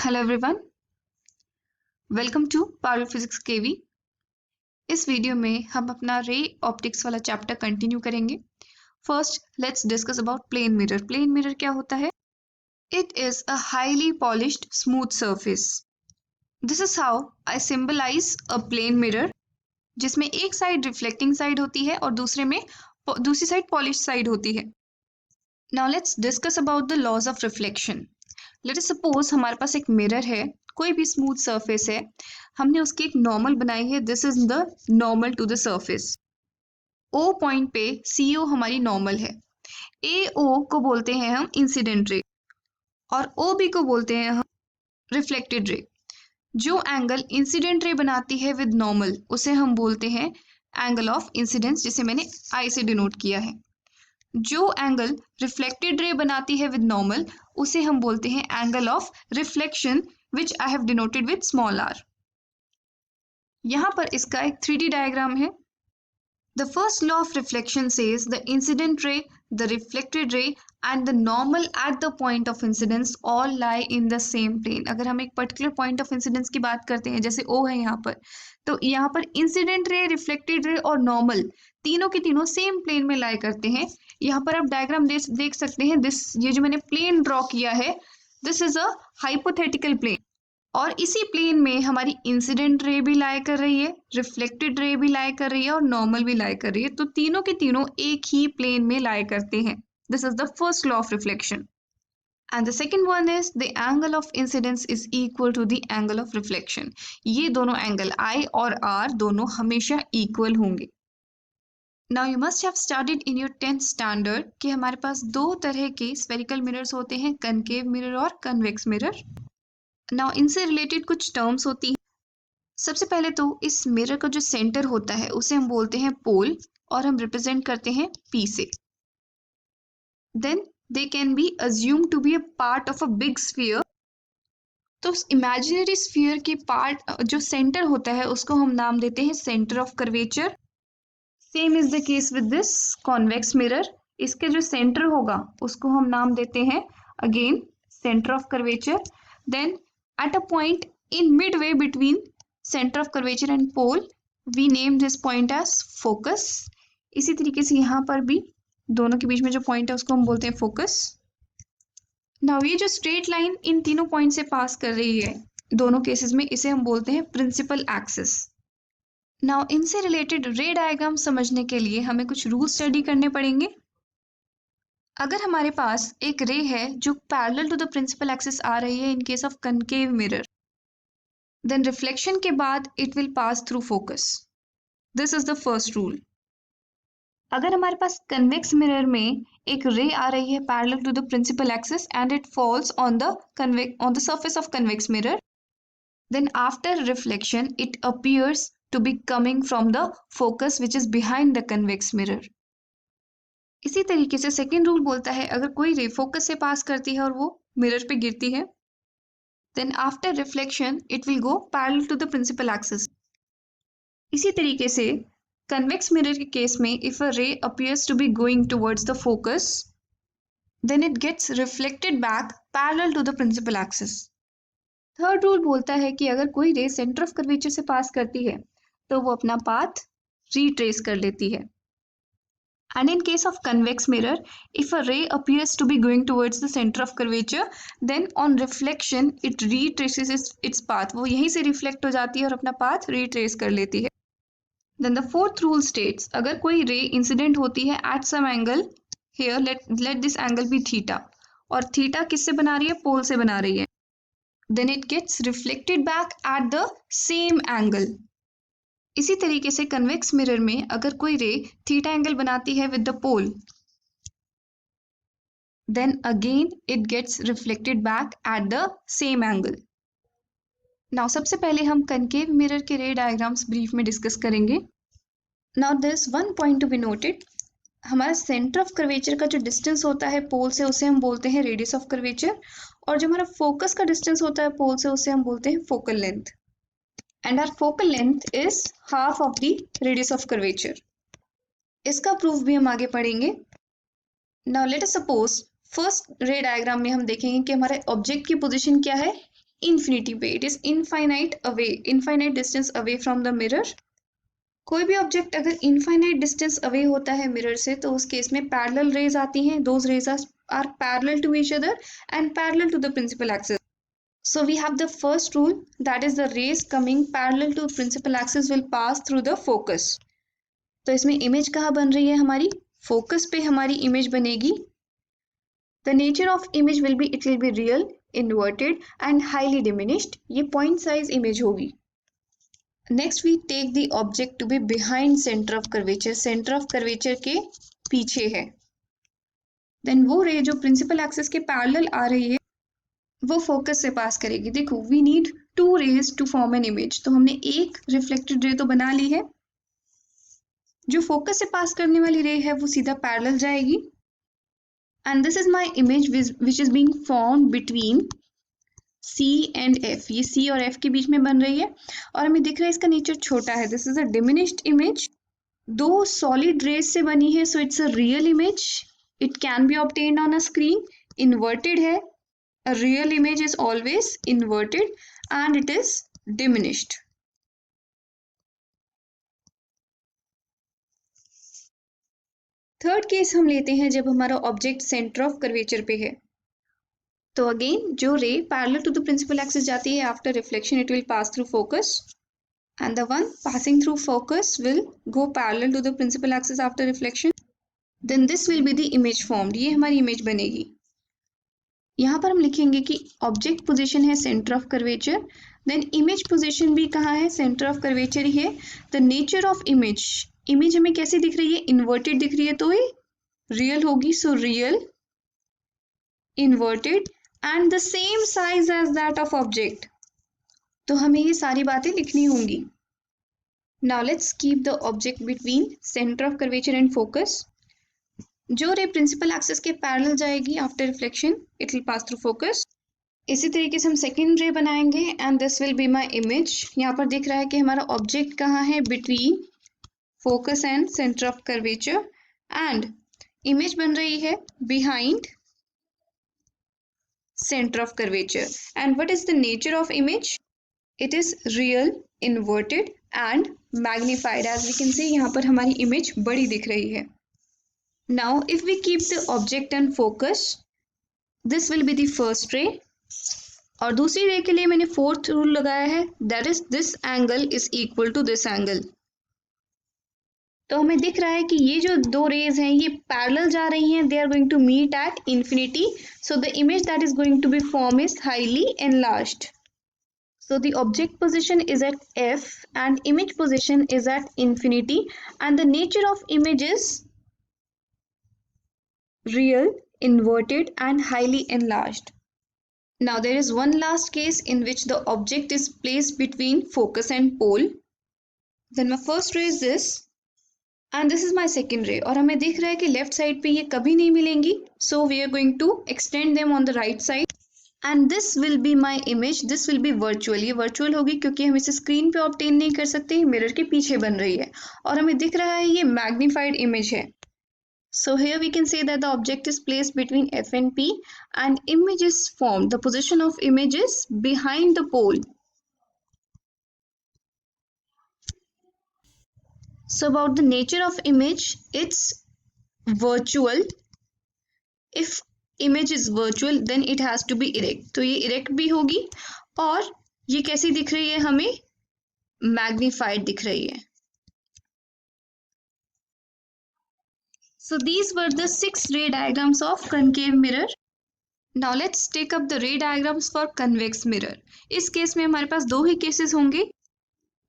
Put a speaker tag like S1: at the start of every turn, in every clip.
S1: Hello everyone, welcome to power physics KV. इस video में हम अपना रे ऑप्टिक्स वाला चैप्टर कंटिन्यू करेंगे। First let's discuss about plane mirror. Plane mirror क्या होता है? It is a highly polished smooth surface. This is how I symbolise a plane mirror, जिसमें एक साइड रिफ्लेक्टिंग साइड होती है और दूसरी साइड पॉलिश साइड होती है। Now let's discuss about the laws of reflection. Let us suppose हमारे पास एक मिरर है, कोई भी स्मूथ सरफेस है, हमने उसकी एक नॉर्मल बनाई है। This is the normal to the surface. O point पे सी ओ हमारी नॉर्मल है। ए ओ को बोलते हैं हम इंसिडेंट रे और ओ बी को बोलते हैं हम रिफ्लेक्टेड रे। जो एंगल इंसिडेंट रे बनाती है विद नॉर्मल उसे हम बोलते हैं एंगल ऑफ इंसिडेंस, जिसे मैंने आई से डिनोट किया है। जो एंगल रिफ्लेक्टेड रे बनाती है विद नॉर्मल उसे हम बोलते हैं angle of reflection, which I have denoted with small R. यहाँ पर इसका एक 3D डायग्राम है। The first law of reflection says the incident ray, the reflected ray and the normal at the point of incidence all lie in the same plane। अगर हम एक particular point of incidence की बात करते हैं, जैसे O है यहाँ पर, तो यहाँ पर इंसिडेंट रे, रिफ्लेक्टेड रे और नॉर्मल तीनों के तीनों सेम प्लेन में लाई करते हैं। यहाँ पर आप डायग्राम देख सकते हैं। ये जो मैंने प्लेन ड्रॉ किया है, this is a hypothetical plane और इसी प्लेन में हमारी इंसिडेंट रे भी लाई कर रही है, रिफ्लेक्टेड रे भी लाई कर रही है और नॉर्मल भी लाई कर रही है। तो तीनों के तीनों एक ही प्लेन में लाई करते हैं। This is the first law of reflection. And the second one is the angle of incidence is equal to the angle of reflection. ये दोनों एंगल आई और आर दोनों हमेशा इक्वल होंगे। Now you must have studied in your 10th standard कि हमारे पास दो तरह के स्फेरिकल मिरर्स होते हैं, कनकेव मिरर और कन्वेक्स मिरर। नाउ इनसे रिलेटेड कुछ टर्म्स होती हैं। सबसे पहले तो इस मिरर का जो सेंटर होता है उसे हम बोलते हैं पोल और हम रिप्रेजेंट करते हैं P से। Then they can be assume to be a part of a big sphere. तो इमेजिनरी स्फीयर की पार्ट जो सेंटर होता है उसको हम नाम देते हैं centre of curvature. Same is the case with this convex mirror. इसके जो सेंटर होगा उसको हम नाम देते हैं again centre of curvature. Then at a point in midway between center of curvature and pole, we name this point as focus। इसी तरीके से यहाँ पर भी दोनों के बीच में जो पॉइंट है उसको हम बोलते हैं फोकस। नाउ ये जो स्ट्रेट लाइन इन तीनों पॉइंट से पास कर रही है दोनों केसेस में, इसे हम बोलते हैं प्रिंसिपल एक्सिस। नाउ इनसे रिलेटेड रे डायग्राम समझने के लिए हमें कुछ रूल स्टडी करने पड़ेंगे। अगर हमारे पास एक रे है जो parallel to the principal axis आ रही है in case of concave mirror, then reflection के बाद it will pass through focus. This is the first rule. अगर हमारे पास कन्वेक्स मिरर में एक रे आ रही है parallel to the principal axis and it falls on the surface of convex mirror, then after reflection it appears to be coming from the focus which is behind the convex mirror. इसी तरीके से second rule बोलता है अगर कोई रे focus से पास करती है और वो मिरर पे गिरती है, then after reflection it will go parallel to the principal axis। इसी तरीके से convex mirror के केस में if a ray appears to be going towards the focus, then it gets reflected back parallel to the principal axis। Third rule बोलता है कि अगर कोई रे सेंटर ऑफ कर्वेचर से पास करती है तो वो अपना पाथ रिट्रेस कर लेती है। And in case of convex mirror, if a ray appears to be going towards the center of curvature, then on reflection it retraces its path। वो यहीं से रिफ्लेक्ट हो जाती है और अपना पाथ रिट्रेस कर लेती है। Then the fourth rule states अगर कोई रे इंसिडेंट होती है at some angle, here let this angle be theta, और थीटा किससे बना रही है? पोल से बना रही है। Then it gets reflected back at the same angle। इसी तरीके से कन्वेक्स मिरर में अगर कोई रे थीटा एंगल बनाती है with the pole, then again it gets reflected back at the same angle. Now सबसे पहले हम कनकेव मिरर के रे डायग्राम्स ब्रीफ में डिस्कस करेंगे। Now there is one point to be noted. हमारा सेंटर ऑफ कर्वेचर का जो distance होता है पोल से उसे हम बोलते हैं रेडियस ऑफ कर्वेचर, और जो हमारा फोकस का डिस्टेंस होता है पोल से उसे हम बोलते हैं focal length. And our focal length is half of the radius of curvature। इसका प्रूफ भी हम आगे पढ़ेंगे। Now let us suppose first ray diagram में हम देखेंगे कि हमारे ऑब्जेक्ट की पोजीशन क्या है? इन्फिनिटी पे, it is infinite distance away from the mirror. कोई भी ऑब्जेक्ट अगर इनफाइनाइट डिस्टेंस अवे होता है मिरर से तो उस केस में पैरेलल रेज आती हैं, those rays are parallel to each other and parallel to the principal axis. So we have the first rule, that is the rays coming parallel to principal axis will pass through the focus। तो इसमें image कहाँ बन रही है हमारी, focus पे हमारी image बनेगी। The nature of image will be, it will be real, inverted and highly diminished। ये point size image होगी। Next we take the object to be behind center of curvature, center of curvature के पीछे है। Then वो रे जो principal axis के parallel आ रही है वो फोकस से पास करेगी। देखो we need two rays to form an image, तो हमने एक रिफ्लेक्टेड रे तो बना ली है, जो फोकस से पास करने वाली रे है वो सीधा पैरेलल जाएगी। And this is my image which is being form between C and F। ये C और F के बीच में बन रही है और हमें दिख रहा है इसका नेचर छोटा है। This is a diminished image, दो सॉलिड रेज से बनी है, so it's a real image, it can be obtained on a screen. Inverted है, a real image is always inverted and it is diminished। Third case हम लेते हैं जब हमारा ऑब्जेक्ट सेंटर ऑफ कर्वेचर पे है। तो अगेन जो ray parallel to the principal axis जाती है, after reflection it will pass through focus and the one passing through focus will go parallel to the principal axis after reflection. Then this will be the image formed, ये हमारी image बनेगी। यहाँ पर हम लिखेंगे कि ऑब्जेक्ट पोजीशन है centre of curvature, then image position भी कहाँ है, सेंटर ऑफ कर्वेचर ही है। The nature of image, image हमें कैसी दिख रही है, इन्वर्टेड दिख रही है तो ये रियल होगी, so real, inverted and the same size as that of object. तो हमें ये सारी बातें लिखनी होंगी। Now let's keep the object between centre of curvature and focus. जो रे प्रिंसिपल एक्सिस के पैरेलल जाएगी after reflection it will pass through focus. इसी तरीके से हम सेकेंड रे बनाएंगे and this will be my image. यहाँ पर दिख रहा है कि हमारा ऑब्जेक्ट कहाँ है, between focus and centre of curvature, and image बन रही है behind centre of curvature. And what is the nature of image, it is real, inverted and magnified. As we can see यहाँ पर हमारी इमेज बड़ी दिख रही है। Now if we keep the object and focus, this will be the first ray, और दूसरी रे के लिए मैंने फोर्थ रूल लगाया है, that is this angle is equal to this angle. तो हमें दिख रहा है कि ये जो दो रेज हैं ये पैरेलल जा रही हैं, they are going to meet at infinity, so the image that is going to be form is highly enlarged. So the object position is at F and image position is at infinity, and the nature of image is real, inverted and highly enlarged. Now there is one last case in which the object is placed between focus and pole. Then my first ray is this and this is my second ray, और हमें दिख रहा है कि left side पे ये कभी नहीं मिलेंगी, so we are going to extend them on the right side and this will be my image, this will be virtual। ये virtual होगी क्योंकि हम इसे स्क्रीन पे ऑब्टेन नहीं कर सकते, मिरर के पीछे बन रही है और हमें दिख रहा है ये मैग्नीफाइड इमेज है। So here we can say that the object is placed between F and P and image is formed. The position of image is behind the pole. So about the nature of image, it's virtual. If image is virtual then it has to be erect। तो ये erect भी होगी और ये कैसी दिख रही है, हमें magnified दिख रही है। So these were the 6 ray diagrams of concave mirror. Now let's take up the ray diagrams for convex mirror. इस केस में हमारे पास दो ही केसेस होंगे।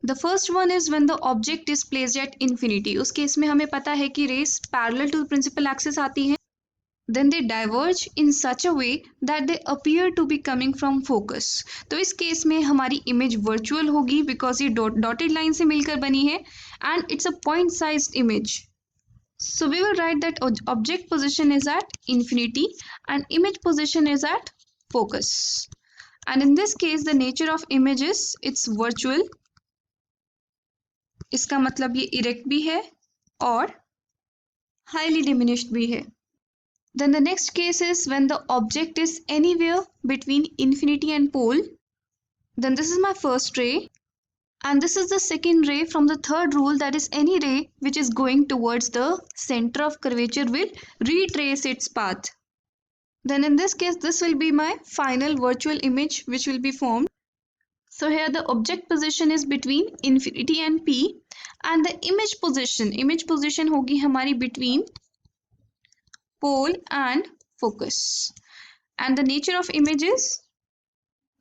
S1: The first one is when the object is placed at infinity। उस case में हमें पता है कि rays parallel to the principal axis आती हैं, then they diverge in such a way that they appear to be coming from focus। तो इस केस में हमारी image virtual होगी because ये dotted line से मिलकर बनी है and it's a point sized image। So we will write that object position is at infinity and image position is at focus, and in this case the nature of image is it's virtual। इसका मतलब ये erect भी है और highly diminished भी है। Then the next case is when the object is anywhere between infinity and pole Then this is my first ray, and this is the second ray from the third rule, that is any ray which is going towards the center of curvature will retrace its path. Then in this case, this will be my final virtual image which will be formed. So here the object position is between infinity and P, and the image position होगी हमारी between pole and focus. And the nature of image is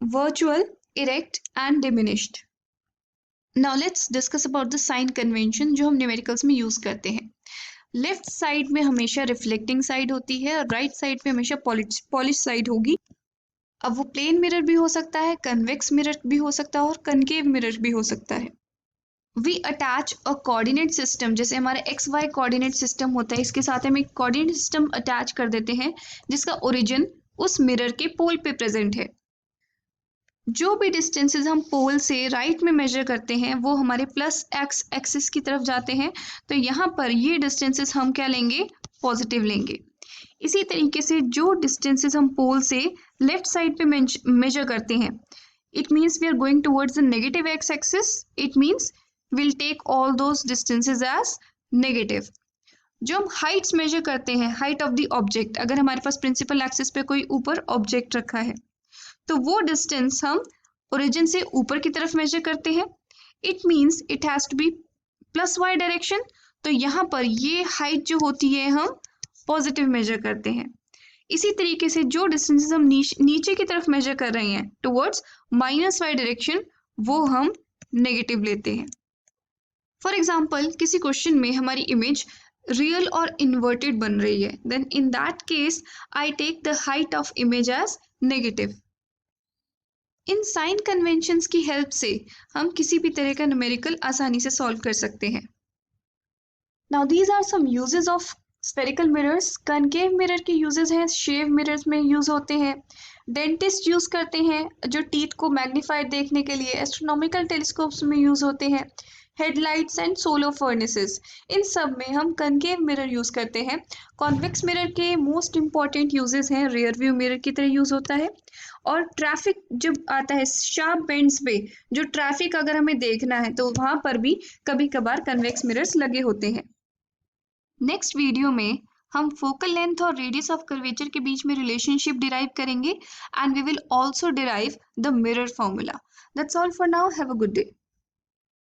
S1: virtual, erect and diminished. Now let's discuss about the sign convention जो हम numericals में use करते हैं. Left side में हमेशा reflecting side होती है और राइट साइड में हमेशा पॉलिश साइड होगी. अब वो प्लेन मिरर भी हो सकता है, कन्वेक्स मिरर भी हो सकता है और कनकेव मिरर भी हो सकता है. We attach a coordinate system, जैसे हमारे एक्स वाई कोऑर्डिनेट सिस्टम होता है, इसके साथ हम एक कोऑर्डिनेट सिस्टम अटैच कर देते हैं जिसका ओरिजिन उस मिरर के पोल पे प्रेजेंट है. जो भी डिस्टेंसेस हम पोल से राइट में मेजर करते हैं वो हमारे प्लस एक्स एक्सिस की तरफ जाते हैं, तो यहाँ पर ये डिस्टेंसेस हम क्या लेंगे, पॉजिटिव लेंगे. इसी तरीके से जो डिस्टेंसेस हम पोल से लेफ्ट साइड पे मेजर करते हैं, it means we are going towards the negative X axis, it means will take all those distances as negative. जो हम हाइट्स मेजर करते हैं, हाइट ऑफ द ऑब्जेक्ट, अगर हमारे पास प्रिंसिपल एक्सिस पे कोई ऊपर ऑब्जेक्ट रखा है तो वो डिस्टेंस हम ओरिजिन से ऊपर की तरफ मेजर करते हैं. It means it has to be plus Y direction, तो यहाँ पर ये हाइट जो होती है हम पॉजिटिव मेजर करते हैं. इसी तरीके से जो डिस्टेंसेस हम नीचे की तरफ मेजर कर रहे हैं टुवर्ड्स माइनस वाई डायरेक्शन, वो हम नेगेटिव लेते हैं. फॉर एग्जाम्पल किसी क्वेश्चन में हमारी इमेज रियल और इन्वर्टेड बन रही है, then in that case I take the height of image as negative. इन साइन कन्वेंशंस की हेल्प से हम किसी भी तरह का न्यूमेरिकल आसानी से सॉल्व कर सकते हैं. Now these are some uses of spherical mirrors. Concave mirror के यूजेस हैं, शेव मिरर्स में यूज होते हैं, डेंटिस्ट यूज करते हैं जो टीथ को मैग्नीफाइड देखने के लिए, एस्ट्रोनॉमिकल टेलीस्कोप्स में यूज होते हैं, हेडलाइट्स एंड सोलर फर्नेसेस, इन सब में हम कनकेव मिरर यूज करते हैं. कॉन्वेक्स मिरर के मोस्ट इंपॉर्टेंट यूजेस हैं, रियर व्यू मिरर की तरह यूज होता है, और ट्रैफिक जब आता है शार्प बेंड्स पे, जो ट्रैफिक अगर हमें देखना है तो वहां पर भी कभी कभार कन्वेक्स मिरर्स लगे होते हैं. नेक्स्ट वीडियो में हम फोकल लेंथ और रेडियस ऑफ कर्वेचर के बीच में रिलेशनशिप डिराइव करेंगे, and we will also derive the mirror formula. That's all for now. Have a good day.